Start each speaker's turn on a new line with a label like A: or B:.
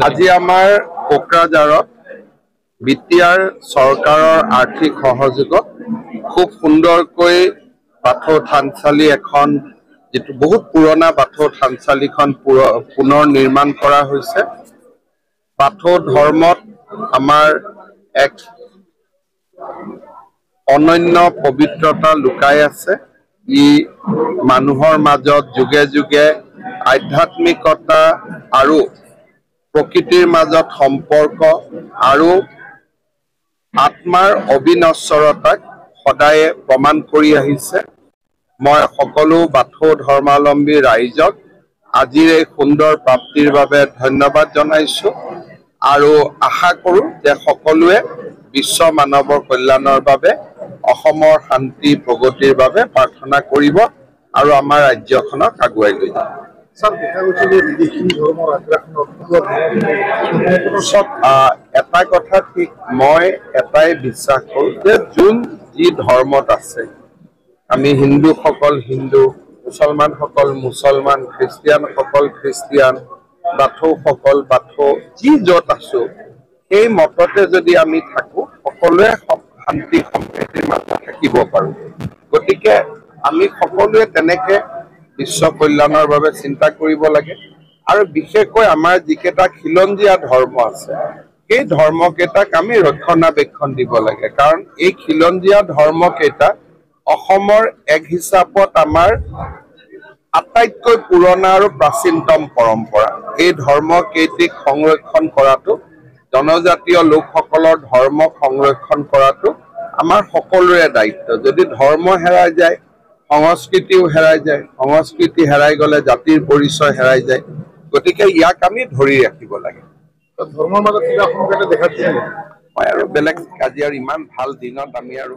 A: আজি আমাৰ কোকৰাঝাৰত বিটিআৰ চৰকাৰৰ আৰ্থিক সহযোগত খুব সুন্দৰকৈ বাথৌ থানচালি এখন যেটো বহুত পুৰণা বাথৌ থানচালিখন পুনৰ নিৰ্মাণ কৰা হৈছে। বাথৌ ধৰ্মত আমাৰ এক অনন্য পবিত্ৰতা লুকাই আছে। ই মানুহৰ মাজত যুগে যুগে আধ্যাত্মিকতা আৰু প্ৰকৃতিৰ মাজত সম্পৰ্ক আৰু আত্মাৰ অবিনশ্বৰতাক সদায়ে প্ৰমাণ কৰি আহিছে। মই সকলো বাথৌ ধৰ্মাৱলম্বী ৰাইজক আজিৰ এই সুন্দৰ প্ৰাপ্তিৰ বাবে ধন্যবাদ জনাইছো আৰু আশা কৰো যে সকলোৱে বিশ্ব মানৱৰ কল্যাণৰ বাবে অসমৰ শান্তি প্ৰগতিৰ বাবে প্ৰাৰ্থনা কৰিব আৰু আমাৰ ৰাজ্যখনক আগুৱাই লৈ যাব। এটা কথা ঠিক, মই এটাই বিশ্বাস কৰো যে যোন যি ধৰ্মত আছে, আমি হিন্দুসকল হিন্দু, মুছলমানসকল মুছলমান, খ্ৰীষ্টিয়ানসকল খ্ৰীষ্টিয়ান, বাথৌসকল বাথৌ, যি য'ত আছো সেই মততে যদি আমি থাকো সকলোৱে শান্তি সম্প্ৰীতিৰ মাজত থাকিব পাৰো। গতিকে আমি সকলোৱে তেনেকে বিশ্ব কল্যাণৰ বাবে চিন্তা কৰিব লাগে আৰু বিশেষকৈ আমাৰ যিকেইটা খিলঞ্জীয়া ধৰ্ম আছে সেই ধৰ্মকেইটাক আমি ৰক্ষণাবেক্ষণ দিব লাগে, কাৰণ এই খিলঞ্জীয়া ধৰ্মকেইটা অসমৰ এক হিচাপত আমাৰ আটাইতকৈ পুৰণা আৰু প্ৰাচীনতম পৰম্পৰা। এই ধৰ্মকেইটিক সংৰক্ষণ কৰাটো, জনজাতীয় লোকসকলৰ ধৰ্মক সংৰক্ষণ কৰাটো আমাৰ সকলোৰে দায়িত্ব। যদি ধৰ্ম হেৰাই যায় সংস্কৃতিও হেৰাই যায়, সংস্কৃতি হেৰাই গ'লে জাতিৰ পৰিচয় হেৰাই যায়। গতিকে ইয়াক আমি ধৰি ৰাখিব লাগে।
B: ধৰ্মৰ মাজত কিবা সংঘাত দেখা দিয়ে।
A: মই আৰু বেলেগ আজি আৰু ইমান ভাল দিনত আমি আৰু